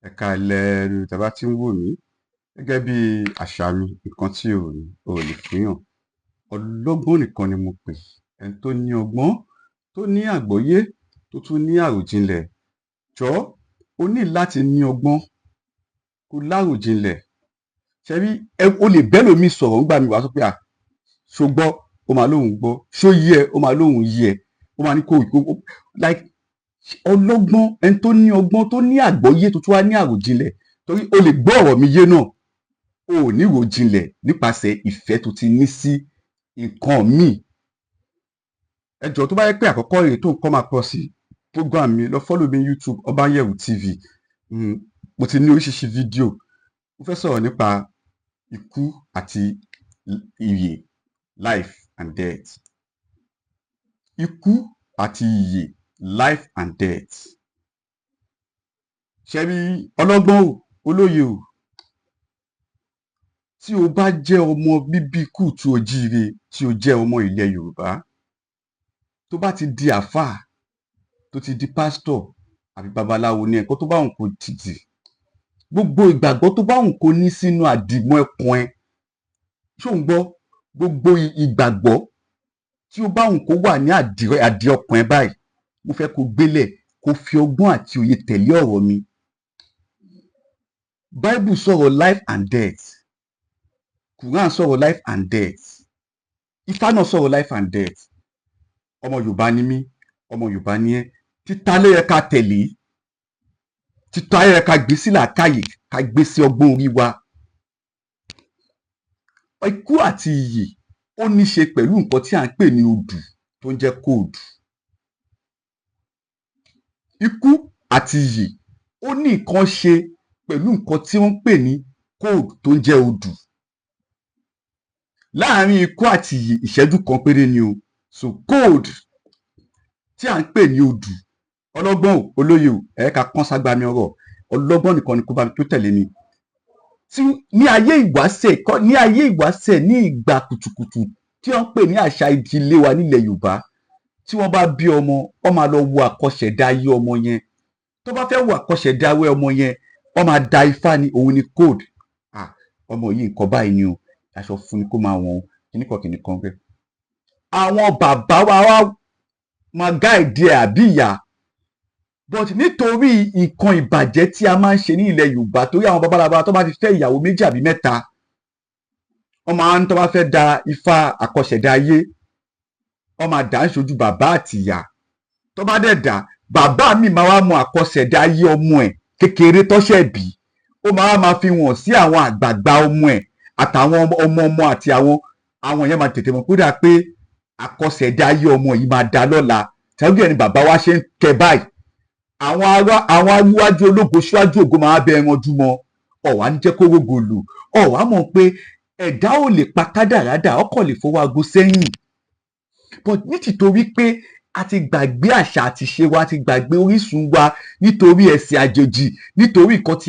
Ẹ̀ka ilẹ̀ ni tẹ́ bá tí ń wò mí gẹ́gẹ́ bí àṣà mi nǹkan tí ò lè fúnyàn. Ọlọ́gbọ́n nìkan ni mo pè, ẹni tó ní ọgbọ́n, tó ní àgbọ́yé, tó tún ní àròjinlẹ̀. Jọ̀ọ́ o ní láti ní ọgbọ́n kó láròjinlẹ̀. Ṣẹ rí o lè bẹ́lòmíì sọ̀rọ̀ ńgbà míì wàá sọ pé ṣó gbọ́? Ó máa lóun gbọ́. Ṣó yé ẹ? Ó máa lóun yé ẹ. Ó máa ní kó like ọlọ́gbọ́n, ẹni tó ní ọgbọ́n, tó ní àgbọ́yé, tó tún wá ní àròjinlẹ̀. Torí o lè gbọ́ ọ̀rọ̀ mi yé náà, o ò ní ròjinlẹ̀ nípasẹ̀ ìfẹ́ tó ti ní sí nǹkan míì. Ẹ jọ̀ọ́ tó bá jẹ́ pé àkọ́kọ́ rèé tó ń come across program mi, lọ follow mi YouTube Ọbáyẹ̀wò TV. Mo ti ní oríṣiríṣi fídíò. Mo fẹ́ sọ̀rọ̀ nípa ikú àti ìyè, life and death. Ikú àti ìyè, life and death. Ṣẹ rí ọlọ́gbọ́n o, olóye o, tí o bá jẹ́ ọmọ bíbí Kúùtù Òjíire, tí o jẹ́ ọmọ ilẹ̀ Yorùbá, tó bá ti di àáfàá, tó ti di pásítọ̀ àbí babaláwo ní ẹ̀kọ́ tó bá wùn kó ti dì, gbogbo ìgbàgbọ́ tó bá wùn kó ní sínú àdìmọ́ ẹpọ̀n ẹ, ṣó ń gbọ́? Gbogbo ìgbàgbọ́ tí ó bá wùn kó wà ní àdì ọkàn ẹ báyìí, mo fẹ́ kó gbélẹ̀, kó fi ọgbọ́n àti òye tẹ̀lé ọ̀rọ̀ mi. Bible sọ̀rọ̀ life and death. Quran sọ̀rọ̀ life and death. Ifá náà sọ̀rọ̀ life and death. Ọmọ Yorùbá ni mí, ọmọ Yorùbá ni ẹ́. Títa ló yẹ ká tẹ̀lé. Títa ló yẹ ká gbé sí làákàyè, ká gbé sí ọgbọ́n orí wa. Ikú àti ìyè ó ní ṣe pẹ̀lú nǹkan tí à ń pè ní odù tó ń jẹ́ kóòdù. Ikú àti ìyè ó ní nǹkan ṣe pẹ̀lú nǹkan tí wọ́n ń pè ní kóòdù tó ń jẹ́ odù. Láàárín ikú àti ìyè ìṣẹ́jú kan péré ni o. So kóòdù tí à ń pè ní odù, ọlọ́gbọ́n o, olóye o, ẹ̀ka kán ságbá mi ọ̀rọ̀, ọlọ́gbọ́n nìkan ni kó bá mi tó tẹ̀lé mi. Ní ayé ìwáṣẹ̀ ní ìgbà kùtùkùtù tí wọ́n ń pè ní àṣà ìdílé wa nílẹ̀ Yorùbá, tí wọ́n bá bí ọmọ, wọ́n máa lọ wo àkọsẹ̀dáyé ọmọ yẹn. Tó bá fẹ́ wo àkọsẹ̀dáyé ọmọ yẹn, wọ́n máa da ifá ni, òun ni kóòdù. Ọmọ yìí nǹkan báyìí ni o, aṣọ fún ni kó máa wọ̀n o, kìnnìkan bẹ́ẹ̀. Àwọn bàbá wa wá máa gáìdì ẹ̀ àbí ìyá. But nítorí nǹkan ìbàjẹ́ tí a máa ń ṣe ní ilẹ̀ Yorùbá, torí àwọn babaláwa tó bá ti fẹ́ ìyàwó méjì àbí mẹ́ta, wọ́n máa ń tó bá fẹ́ da ifá àkọsẹ̀dáyé, wọ́n máa dà ń ṣojú bàbá àti ìyá. Tó bá dẹ̀ dà, bàbá mi máa wá mọ àkọsẹ̀dáyé ọmọ ẹ̀ kékeré tọ́ṣẹ̀ bí. Ó máa fi wọ̀n sí àwọn àgbààgbà ọmọ ẹ̀ àtàwọn ọmọ àti àwọn yẹn máa tètè mọ̀ kódà pé àkọsẹ̀dáyé ọmọ yìí máa da lọ́la. Tẹ́lẹ̀ ẹni bàbá wa ṣe ń kẹ báyìí. Àwọn aríwájú ológo ṣíwájú ògo máa bẹ ẹran júmọ́. Ọ̀wá ń jẹ́ kó rógo lù. Ọ̀wá mọ̀ pé ẹ̀dá ò lè pa kádàrádà, ọkọ̀ lè fọwọ́ aago sẹ́yìn. But ní tìtorí pé a ti gbàgbé àṣà àti ìṣe wa, a ti gbàgbé orísun wa nítorí ẹ̀sìn àjèjì, nítorí nǹkan tí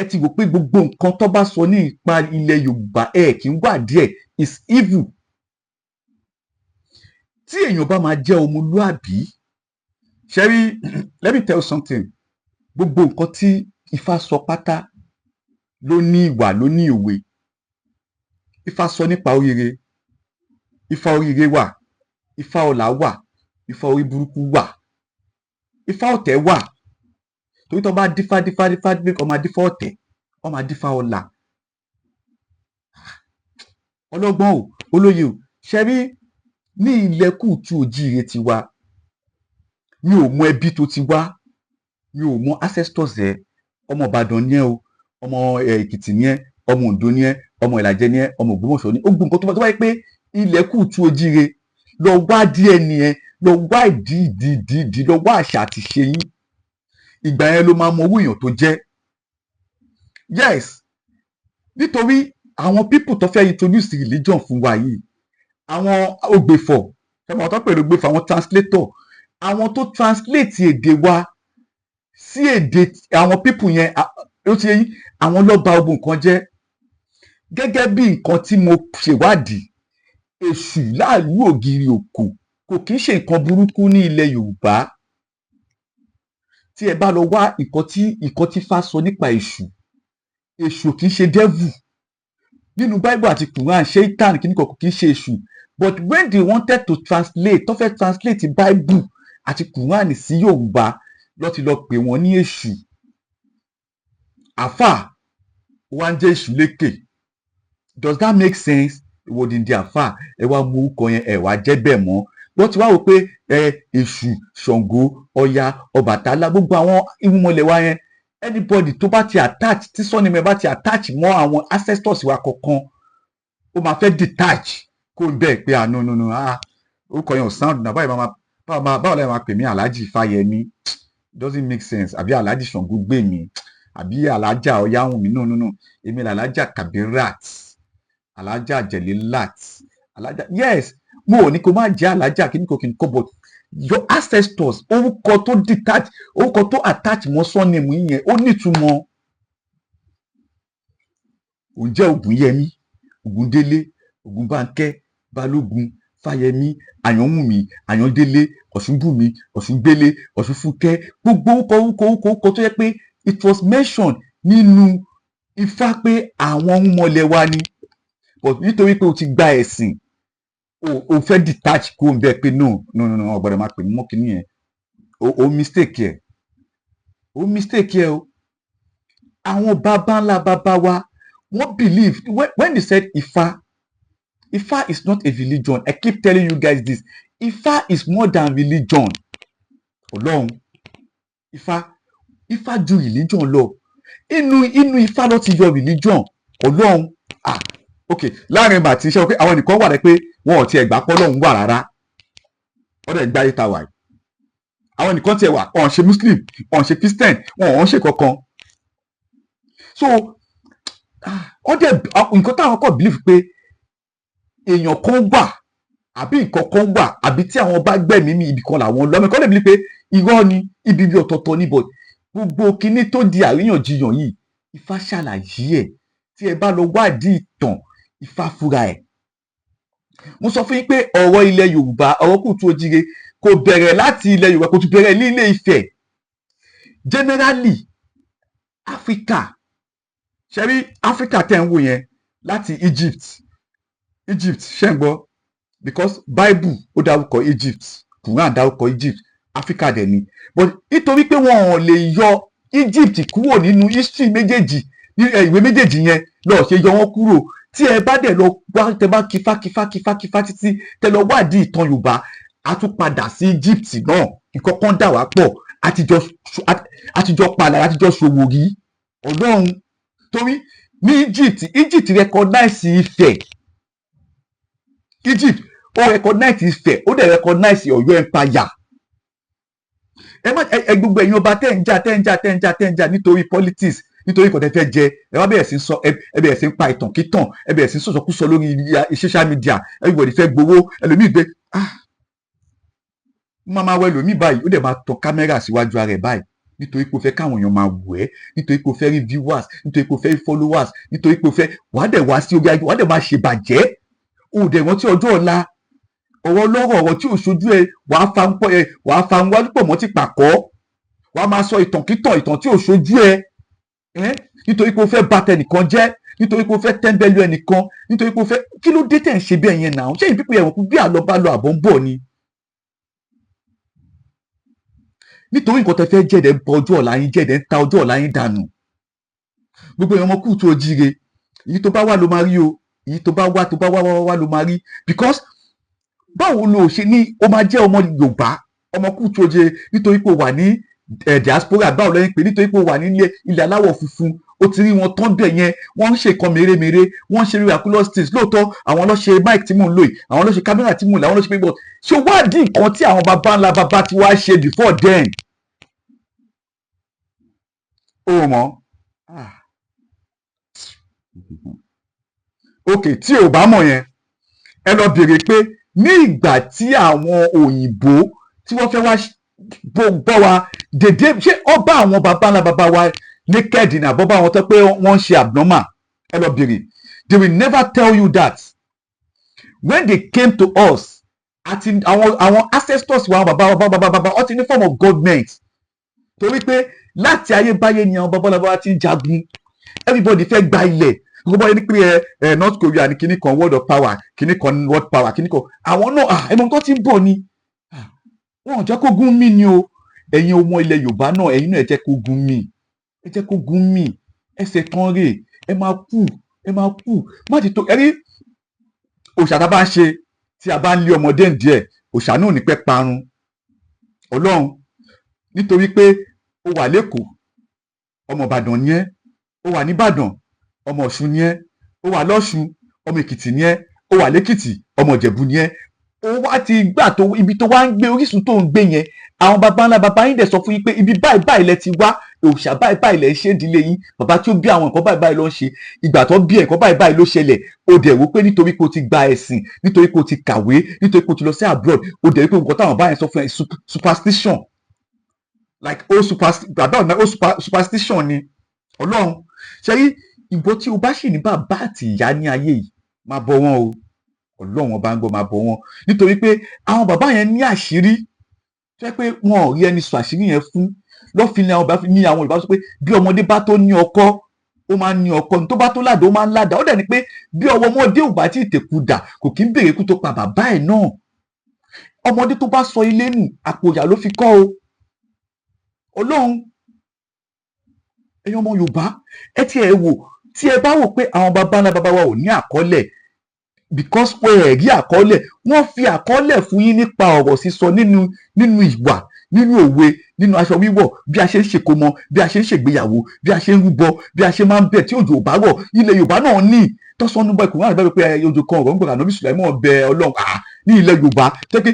ẹ ti wò pé gbogbo nǹkan tó bá sọ ní ipa ilẹ̀ Yorùbá kì í wà díẹ̀ is evil. Tí èèyàn bá máa jẹ́ ọmọlúàbí, ṣẹ́rí, let me tell you something. Gbogbo nǹkan tí Ifá sọ pátá ló ní ìwà, ló ní òwe. Ifá sọ nípa oríire, Ifá oríire wà, Ifá ọlà wà, Ifá orí burúkú wà, Ifá ọ̀tẹ̀ wà. Torí tó bá dífá ó máa dífá ọ̀tẹ̀, ó máa dífá ọlà. Ọlọ́gbọ́n o, olóye o, ṣẹ́rí ní ilẹ̀ Kúùtù Òjíire tiwa, mi ò mọ ẹbí tó ti wá, mi ò mọ ancestors ẹ, ọmọ Ìbàdàn ni ẹ o, ọmọ Èkìtì ni ẹ, ọmọ Oǹdó ni ẹ, ọmọ Ìlàjẹ ni ẹ, ọmọ Ògbómọ̀ṣọ́ ni ẹ. Ó gbọ́ nǹkan tó bá yẹ pé ilẹ̀ Kúùtù Òjíire, lọ wá DNA ẹ, lọ wá ìdí, lọ wá àṣà àti ìṣe yín. Ìgbà yẹn ló máa mọ owó èèyàn tó jẹ́. Yes, nítorí àwọn people tó fẹ́ introduce religion fún wa yìí, àwọn ògbèfọ̀, ẹ̀mọ̀ tó pè lógbèfọ̀, àwọn translator, àwọn tó translate èdè wa sí èdè àwọn people yẹn, ó ti yé yín, àwọn ló ba gbogbo nǹkan jẹ́. Gẹ́gẹ́ bí nǹkan tí mo ṣèwádìí, èṣù láàlú ògiri òkò kò kì í ṣe nǹkan burúkú ní ilẹ̀ Yorùbá. tí ẹ bá lọ wá nǹkan tí Ifá sọ nípa èṣù kì í ṣe devil nínú Bible àti Quran, Satan kì í ṣe èṣù, but when they wanted to translate tó fẹ́ translate Bible àti Quran sí Yorùbá ló ti lọ pè wọ́n ní èṣù. Àfà wá ń jẹ́ èṣù lékè. Does that make sense? Ìwọ òdìndín àfà ẹ wá mú orúkọ yẹn ẹ wá jẹ́ bẹ́ẹ̀ mọ́. Wọ́n ti wá wò pé èṣù, Ṣàngó, Ọya, Ọbàtálá, gbogbo àwọn irúnmọlẹ̀ wa yẹn, anybody tó bá ti attach, tí surname ẹ bá ti attach mọ́ àwọn ancestors wa kankan, ó máa fẹ́ detach kó ń bẹ́ẹ̀ pé no orúkọ yẹn ò sound náà báwo la máa pè mí Alhaji Fáyẹmí, doesn't make sense, àbí Alhaji Ṣàngó gbé mi, àbí Alhaja Ọyáwùnmí, no èmi là Alhaja Kabirat, Alhaja Jelilat, Alhaja, yes, mo ò ní kó má jẹ́ Alhaja kíníkò but your ancestors, orúkọ tó detach, orúkọ tó attach mọ́ surname yẹn ó nítumọ̀. Ó jẹ́ Ògúnyẹmí, Ògúndélé, Ògúnbánkẹ́, Balógun, Fáyẹmí, Àyànwùmí, Àyàndélé, Ọ̀ṣúnbùnmi, Ọ̀ṣúngbélé, Ọ̀ṣúnfúnkẹ́, gbogbo orúkọ tó yẹ pé it was mentioned nínú Ifá pé àwọn ọmọlẹ̀ wa ni, but nítorí pé o ti gba ẹ̀sìn o fẹ́ detach kó ń bẹ́ẹ̀ pé no ọ̀gbọ́dọ̀ máa pè mí mọ́ kínní yẹn, o mistake ẹ̀ o. Àwọn baba ńlá baba wa wọ́n believe when they said Ifá is not a religion. I keep telling you guys this. Ifá is more than religion. Ọlọ́run, Ifá ju religion lọ. Inú Ifá ló ti yọ religion. Ọlọ́run, ok, láàrin bàtí iṣẹ́ pé àwọn nìkan wà rẹ pé wọn ò tiẹ̀ gbà pé Ọlọ́run wà rárá. Wọ́n dẹ̀ gbáyé ta wà yìí. Àwọn nìkan tiẹ̀ wà, wọn ò ṣe Muslim, wọn ò ṣe Christian, wọn ò ṣe kankan. So, wọ́n dẹ̀ nǹkan táwọn kọ̀ believe pé èèyàn kan wà àbí nǹkan kan wà àbí tí àwọn bá gbẹ̀mí mi ibì kan làwọn lọ́mọ kan lè bí pé irọ́ ni ibi ọ̀tọ̀ọ̀tọ̀ ni, but gbogbo kinní tó di àríyànjiyàn yìí Ifá ṣàlàyé ẹ̀. Tí ẹ bá lọ wádìí ìtàn Ifá fúnra ẹ̀. Mo sọ fún yín pé ọ̀rọ̀ ilẹ̀ Yorùbá, ọ̀rọ̀ Kútú Òjire kò bẹ̀rẹ̀ láti ilẹ̀ Yorùbá, kò tún bẹ̀rẹ̀ ní Ilé Ifẹ̀. Generally Africa, ṣẹ́rí Africa tẹ̀ ń wò yẹn láti Egypt ṣẹ́ ń gbọ́, because Bible ó dárúkọ Egypt, Quran dárúkọ Egypt, Africa dẹ̀ ni, but nítorí pé wọn ò lè yọ Egypt kúrò nínú history méjèèjì, ìwé méjèèjì yẹn lọ́ọ́ ṣe yọ wọ́n kúrò. Tí ẹ bá dẹ̀ lọ wá, tẹ bá kífá títí tẹ lọ wádìí ìtàn Yorùbá, a tún padà sí Egypt náà, nǹkan kan dà wá pọ̀, àtijọ́ padà, àtijọ́ ṣòwò rí. Ọlọ́run, torí ní Egypt recognize Ifẹ̀. Egypt ó recognize Ifẹ̀, ó dẹ̀ recognize Ọ̀yọ́ empire. Gbogbo ẹ̀yin ọba tẹ́ ń jà nítorí politics, nítorí nǹkan tẹ́ fẹ́ jẹ, ẹ wá bẹ̀rẹ̀ sí sọ, ẹ bẹ̀rẹ̀ sí pa ìtàn kítàn, ẹ bẹ̀rẹ̀ sí sọ̀sọ̀kúsọ lórí social media, everybody fẹ́ gbowó, ẹlòmíì gbé máa wọ ẹlòmíì báyìí, ó dẹ̀ máa tan kámẹ́rà síwájú ara ẹ̀ báyìí nítorí pé o fẹ́ káwọn èèyàn máa wò ẹ́, nítorí pé o fẹ́ rí viewers, nítorí pé o fẹ́ rí followers, nítorí pé o fẹ́ wàá dẹ̀ wá sí orí ayé, wàá dẹ̀ máa ṣèbàjẹ́. O dẹ̀ rántí ọjọ́ ọ̀la, ọ̀rọ̀ ọlọ́rọ̀, ọ̀rọ̀ tí ò ṣojú ẹ, wàá fa ń wájú pọ̀ mọ́ ti pàkọ́, wàá máa sọ ìtàn tí ò ṣojú ẹ, nítorí pé o fẹ́ bà tẹnìkan jẹ́, nítorí pé o fẹ́ tẹ́ńbẹ́lú ẹnìkan, nítorí pé o fẹ́, kí ló dé tẹ̀ ń ṣe bẹ́ẹ̀ yẹn náà? ṣé ìpínpín ẹ̀wọ̀n kú bí àlọ́ bá lọ àbọ̀ ń bọ̀ ni? Nítorí nǹkan tẹ́ fẹ́ jẹ́dẹ̀ ń bọ ọjọ́ ọ̀la yín, jẹ́dẹ̀ ń ta ọjọ́ ọ̀la yín dànù. Gbogbo èèyàn ọmọ Kútú Òjire, èyí tó bá wà ló máa rí o, èyí tó bá wá ló máa rí, because báwo lo ṣe ní o máa jẹ́ ọmọ Yorùbá, ọmọ Kútú Òjire, nítorí pé o wà ní diaspora, báwo lẹ́yìn pé nítorí pé o wà ní ilẹ̀ aláwọ̀ funfun, o ti rí wọn tán bẹ̀ yẹn, wọ́n ń ṣe nǹkan mèremère, wọ́n ń ṣe miraculous things. Lóòótọ́ àwọn ló ṣe mic tí mò ń lò yìí, àwọn ló ṣe kámẹ́rà tí mò ń lò, àwọn ló ṣe pé ṣé wádìí nǹkan tí àwọn baba ńlá baba ti wá ṣe before then. O mọ̀, ok, tí o bá mọ̀ yẹn, ẹ lọ bèrè pé ní ìgbà tí àwọn òyìnbó tí wọ́n fẹ́ wá bọ́ wa dédé, ṣé ọba àwọn baba ńlá baba wa naked ní àbọ̀bá àwọn tó pé wọ́n ń ṣe abnormal? Ẹ lọ bèrè. They will never tell you that. When they came to us, àti àwọn ancestors wa baba ọtí ní form of government, torí pé láti ayébáyé ni àwọn babaláwa ti ń jagun, everybody fẹ́ gba ilẹ̀, gbogbo ẹni pé North Korea ní kíní kan world of power, kíní kan world power, kíní kan àwọn náà ẹmọ tó ti ń bọ̀ ni wọn ò jẹ́ kó gún mí ni o. Ẹ̀yin ọmọ ilẹ̀ Yorùbá náà ẹ̀yin náà ẹ jẹ́ kó gún mí, ẹ jẹ́ kó gún mí, ẹsẹ̀ kan rè ẹ máa kú má ti tó ẹrí òòṣà tá a bá ń ṣe tí a bá ń lé ọmọdé díẹ̀ òòṣà náà ò ní pẹ́ parun Ọlọ́run, nítorí pé ó wà lẹ́kọ̀ọ́ ọmọ Ìbàdàn ni ẹ́, ó wà nìbàdàn ọmọ Ọ̀ṣun ni ẹ́, ó wà lọ́ṣun ọmọ Èkìtì ni ẹ́, ó wà lẹ́kìtì ọmọ Ìjẹ̀bú ni ẹ́, ó wá ti gbà tó ibi tó wá ń gbé orísun tó ń gbé yẹn àwọn baba ńlá baba yín dẹ̀ sọ fún yín pé ibi báyìí báyìí lẹ ti wá, òòṣà báyìí báyìí lẹ ń ṣe ìdílé yín, bàbá tí ó bí àwọn nǹkan báyìí báyìí ló ń ṣe, ìgbà tó bí nǹkan báyìí báyìí ló ṣẹlẹ̀, ó dẹ̀ wò pé nítorí pé o ti gba ẹ̀sìn, nítorí pé o ti kàwé, nítorí pé o ti lọ sí abroad, ó dẹ̀ wò pé nǹkan táwọn bá yẹn sọ fún ẹ superstition like superstition ni Ọlọ́run. Ṣé rí ìbò tí o bá sì ní bàbá àti ìyá ní ayé yìí máa bọ wọn o, Ọlọ́run ọba ń gbọ́ máa bọ wọn, nítorí pé àwọn bàbá yẹn ní àṣírí tó yẹ pé wọn ò rí ẹni sọ àṣírí yẹn fún lọ́fin ní àwọn Yorùbá sọ pé bí ọmọdé bá tó ní ọkọ ó máa ń ní ọkọ, tó bá tó ládàá ó máa ń ládàá, ó dẹ̀ ni pé bí ọwọ́ ọmọdé ò bá tí ì tèkú dà kò kí ń béèrè kú tó pa bàbá ẹ̀ náà. Ọmọdé tó bá sọ ilé nù àpò ìyà ló fi kọ́ o. Ọlọ́run ẹ̀yin ọmọ Yorùbá ẹ ti ẹ̀ wò tí ẹ bá wò pé àwọn baba ńlá baba wa ò ní àkọọ́lẹ̀ because pé ẹ rí àkọọ́lẹ̀ wọ́n fi àkọọ́lẹ̀ fún yín nípa ọ̀rọ̀ sísọ nínú ìwà, nínú òwe, nínú aṣọ wíwọ̀, bí a ṣe ń ṣèkómọ, bí a ṣe ń ṣègbéyàwó, bí a ṣe ń rúbọ, bí a ṣe máa ń bẹ̀ tí òjò ò bá rọ̀. Ilẹ̀ Yorùbá náà ní tọ́sọ́nù bọ́ ìkùnrin àgbẹ̀ pé òjò kan ọ̀rọ̀ ń gbọ̀rọ̀ ànábì Sùláímọ̀ bẹ Ọlọ́run ní ilẹ̀ Yorùbá tó pé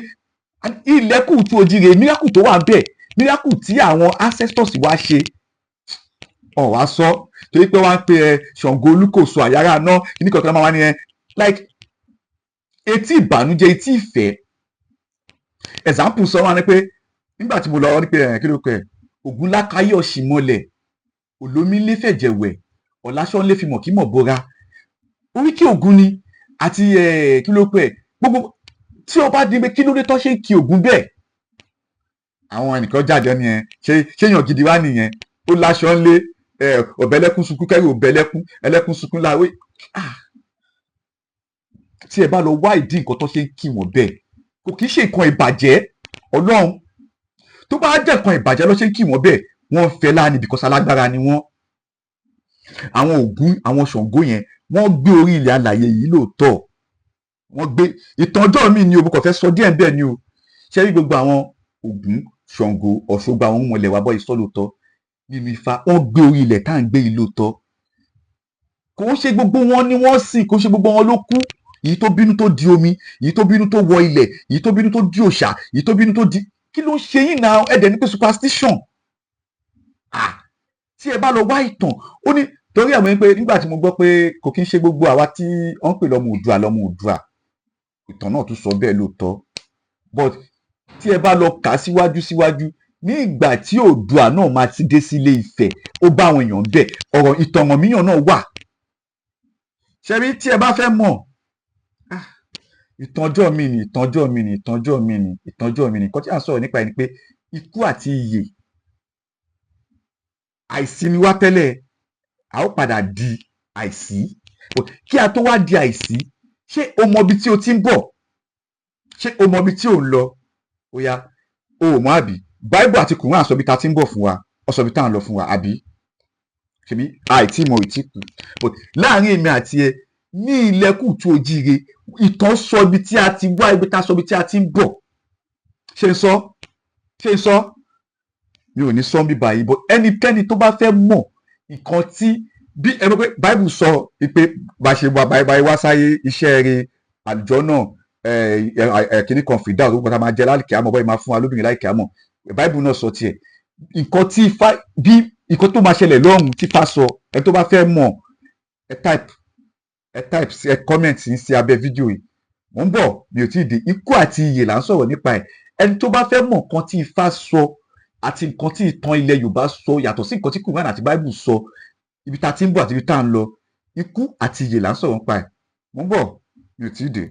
ilẹ̀ kù tó ojúre miracle tó wà bẹ́ẹ̀, miracle tí àwọn ancestors wa ṣe wá sọ torí pé wọ́n á pe Ṣàngó Olúkòso àyàrá náà ní kankan máa wá ní like etí ìbànújẹ́ etí ìfẹ́ example sọ wá ní pé nígbà tí mo lọ ní pé kí ló pẹ Ògúnlákayé Ọ̀ṣìmọlẹ̀ Olómílé fẹ̀jẹ̀wẹ̀ Ọ̀làṣọ́nlé fi mọ̀ kí mọ̀ bora oríkì Ògún ni àti kí ló pẹ gbogbo tí o bá di pé kí ló dé tó ṣe ń kí Ògún bẹ́ẹ̀ àwọn ẹnìkan jáde ní ṣé èèyàn gidi wá nìyẹn ó Láṣọ́nlé ọ̀bẹ̀lẹ́kún sunkún kẹ́rù ọ̀bẹ̀lẹ́kún ẹlẹ́kún sunkún láwé tí ẹ bá lọ wá ìdí nǹkan tó ṣe ń kí wọn bẹ́ẹ̀ kò kì í ṣe nǹkan ìbàjẹ́ Ọlọ́run tó bá jẹ́ nǹkan ìbàjẹ́ ló ṣe ń kí wọn bẹ́ẹ̀ wọ́n fẹ́ láàánú because alágbára ni wọ́n. Àwọn Ògún àwọn Ṣàngó yẹn wọ́n gbé orí ilẹ̀ alàyè yìí lóòótọ́ wọ́n gbé ìtànjọ́ mi ni o mo kàn fẹ́ sọ díẹ̀ bẹ́ẹ̀ ni o ṣé rí gbogbo àwọn Ògún Ṣàngó Ọ̀ṣọ́gbó àwọn ọmọ ilẹ̀ wa bọ́ ìsọ́ lóòótọ́ nínú Ifá wọ́n gbé orí ilẹ̀ tá à ń gbé yìí lóòótọ́ kò ń ṣe gbogbo wọn ni wọ́n sìn kò ń ṣe gbogbo wọn ló kú èyí tó bínú tó di omi èyí tó bínú tó wọ ilẹ̀ èyí tó bínú tó di òòṣà èyí tó bínú tó di kí ló ń ṣe yín náà ẹ̀dẹ̀ ní pé superstition tí ẹ bá lọ wá ìtàn ó ní torí àwọn ẹni pé nígbà tí mo gbọ́ pé kò kí ń ṣe gbogbo àwa tí wọ́n ń pè lọ́mọ Oòduà ìtàn náà tún sọ bẹ́ẹ̀ lóòótọ́ but tí ẹ bá lọ kà á síwájú ní ìgbà tí Oòduà náà máa ti dé sílé Ifẹ̀ ó bá àwọn èèyàn bẹ̀ ọ̀rọ̀ ìtàn ọ̀míyàn náà wà ṣẹ́rí tí ẹ bá fẹ́ mọ̀ ìtànjọ́ mi ni nǹkan tí à ń sọ̀rọ̀ nípa ẹni pé ikú àti ìyè àìsí ni wá tẹ́lẹ̀ a ó padà di àìsí kí a tó wá di àìsí ṣé o mọ ibi tí o ti ń bọ̀ ṣé o mọ ibi tí o ń lọ ó yá o ò mọ̀ àbí Bible àti Kùránì sọ ibi tá a ti ń bọ̀ fún wa ó sọ ibi tá à ń lọ fún wa àbí ṣebí àìtí mọ ìtí kù láàrin èmi àti ẹ ní ilẹ̀ Kútù Òjíire ìtàn sọ ibi tí a ti wá ibi tá a sọ ibi tí a ti ń bọ̀ ṣé ń sọ mi ò ní sọ bí báyìí bọ́ ẹnikẹ́ni tó bá fẹ́ mọ̀ nǹkan tí bí ẹ mọ̀ pé Bible sọ pé bá ṣe wà báyìí wá sáyé iṣẹ́ rẹ̀ àjọ náà kìnnì kan fìdá òrùka tá a máa jẹ láìkí àmọ́ bọ́ ẹ máa fún wa lóbìnrin láìkí àmọ́ Bible náà sọ tiẹ̀ nǹkan tí Ifá bí nǹkan tó máa ṣẹlẹ̀ lọ́run tí Ifá sọ ẹ tó bá fẹ́ mọ̀ ẹ comment sí abẹ́ fídíò yìí mò ń bọ̀ mi ò tí ì dé ikú àti ìyè là ń sọ̀rọ̀ nípa ẹ̀ ẹni tó bá fẹ́ mọ̀ nǹkan tí Ifá sọ àti nǹkan tí ìtàn ilẹ̀ Yorùbá sọ yàtọ̀ sí nǹkan tí Kùránì àti Bible sọ ibi tá a ti ń bọ̀ àti ibi tá a ń lọ ikú àti ìyè là ń sọ̀rọ̀ nípa ẹ̀ mò ń bọ̀ mi ò tí ì dé.